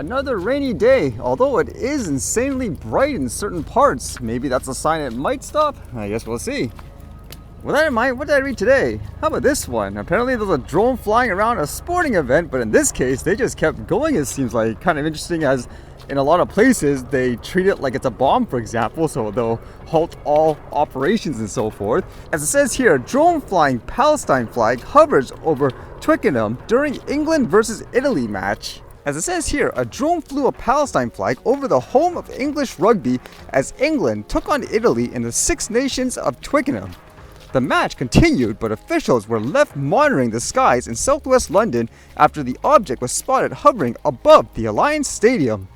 Another rainy day, although it is insanely bright in certain parts. Maybe that's a sign it might stop. I guess we'll see. With that in mind, what did I read today? How about this one? Apparently there's a drone flying around a sporting event, but in this case, they just kept going, it seems like. Kind of interesting, as in a lot of places, they treat it like it's a bomb, for example, so they'll halt all operations and so forth. As it says here, a drone flying Palestine flag hovers over Twickenham during England versus Italy match. As it says here, a drone flew a Palestine flag over the home of English rugby as England took on Italy in the Six Nations of Twickenham. The match continued, but officials were left monitoring the skies in southwest London after the object was spotted hovering above the Alliance Stadium.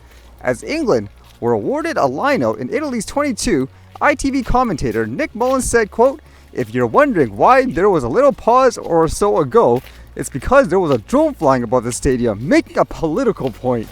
As England were awarded a line-out in Italy's 22, ITV commentator Nick Mullins said, quote, "If you're wondering why there was a little pause or so ago, it's because there was a drone flying above the stadium, making a political point."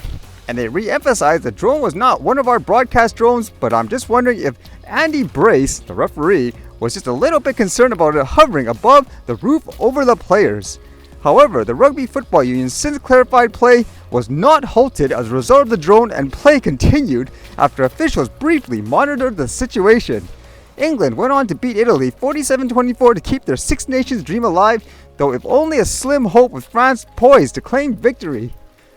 And they re-emphasized the drone was not one of our broadcast drones, but I'm just wondering if Andy Brace, the referee, was just a little bit concerned about it hovering above the roof over the players. However, the Rugby Football Union since clarified play was not halted as a result of the drone, and play continued after officials briefly monitored the situation. England went on to beat Italy 47-24 to keep their Six Nations dream alive, though if only a slim hope, with France poised to claim victory.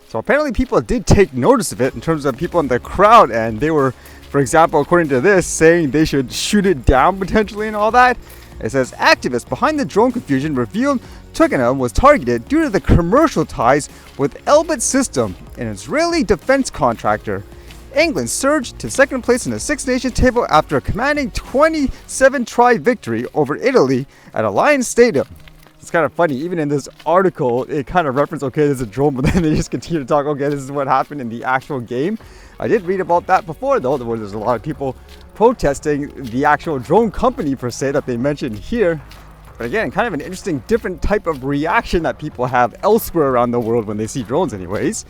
So apparently people did take notice of it in terms of people in the crowd, and they were, for example, according to this, saying they should shoot it down potentially and all that. It says activists behind the drone confusion revealed Twickenham was targeted due to the commercial ties with Elbit Systems, an Israeli defense contractor. England surged to second place in the Six Nations table after a commanding 27-try victory over Italy at Alliance Stadium. It's kind of funny, even in this article, it kind of referenced, okay, there's a drone, but then they just continue to talk, okay, this is what happened in the actual game. I did read about that before, though, where there's a lot of people protesting the actual drone company, per se, that they mentioned here. But again, kind of an interesting, different type of reaction that people have elsewhere around the world when they see drones anyways.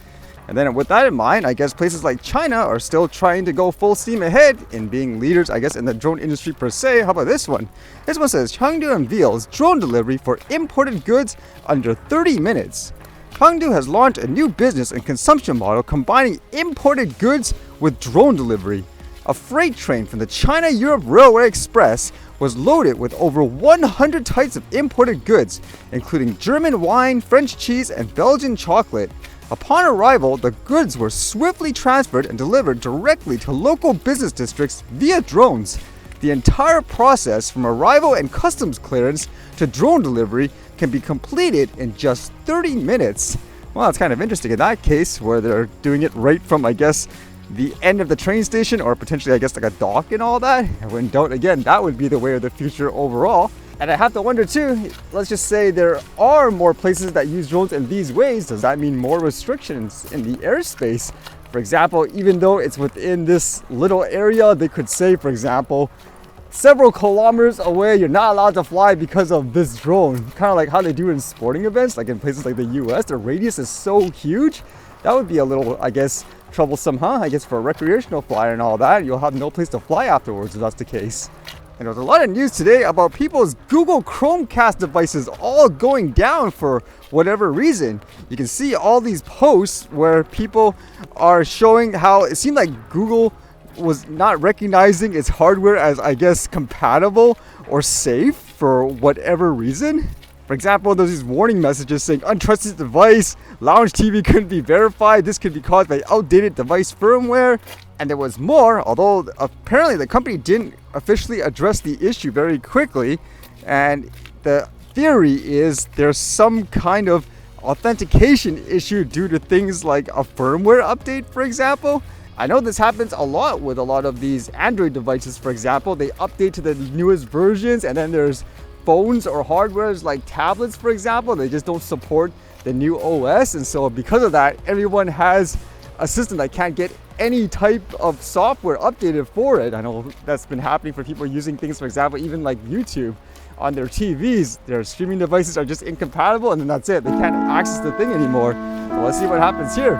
And then with that in mind, I guess places like China are still trying to go full steam ahead in being leaders, I guess, in the drone industry per se. How about this one? This one says, Chengu unveils drone delivery for imported goods under 30 minutes. Chengu has launched a new business and consumption model combining imported goods with drone delivery. A freight train from the China-Europe Railway Express was loaded with over 100 types of imported goods, including German wine, French cheese, and Belgian chocolate. Upon arrival, the goods were swiftly transferred and delivered directly to local business districts via drones. The entire process, from arrival and customs clearance to drone delivery, can be completed in just 30 minutes. Well, that's kind of interesting in that case, where they're doing it right from, I guess, the end of the train station, or potentially, I guess, like a dock and all that. And when doubt, again, that would be the way of the future overall. And I have to wonder too, let's just say there are more places that use drones in these ways. Does that mean more restrictions in the airspace? For example, even though it's within this little area, they could say, for example, several kilometers away, you're not allowed to fly because of this drone. Kind of like how they do in sporting events, like in places like the US, the radius is so huge. That would be a little, I guess, troublesome, huh? I guess for a recreational flyer and all that, you'll have no place to fly afterwards if that's the case. And there's a lot of news today about people's Google Chromecast devices all going down for whatever reason. You can see all these posts where people are showing how it seemed like Google was not recognizing its hardware as, I guess, compatible or safe for whatever reason. For example, there's these warning messages saying untrusted device, lounge TV couldn't be verified, this could be caused by outdated device firmware. And there was more, although apparently the company didn't officially address the issue very quickly. And the theory is there's some kind of authentication issue due to things like a firmware update, for example. I know this happens a lot with a lot of these Android devices, for example. They update to the newest versions, and then there's phones or hardwares like tablets, for example. They just don't support the new OS. And so because of that, everyone has a system that can't get any type of software updated for it. I know that's been happening for people using things, for example, even like YouTube on their TVs. Their streaming devices are just incompatible, and then that's it. They can't access the thing anymore. So let's see what happens here.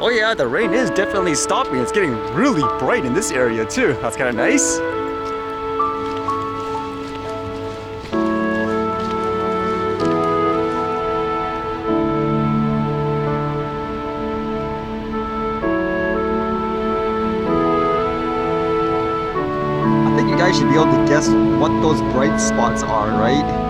Oh yeah, the rain is definitely stopping. It's getting really bright in this area too. That's kind of nice. I think you guys should be able to guess what those bright spots are, right?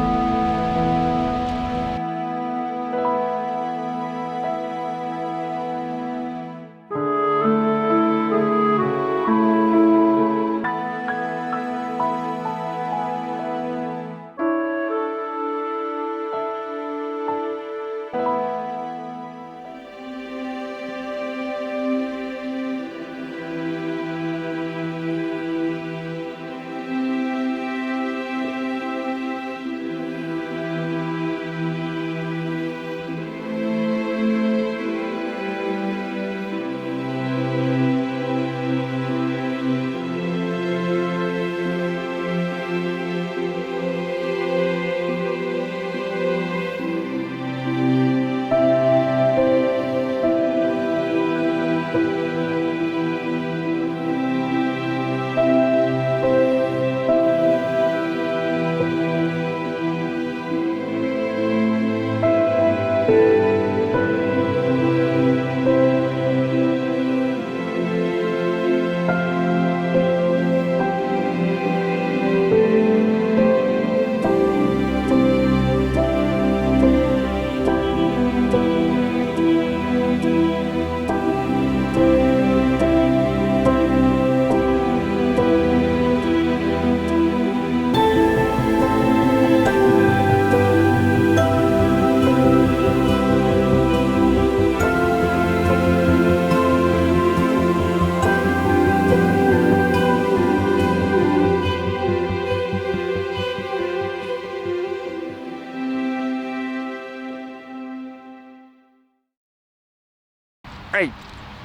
Alright,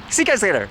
see you guys later.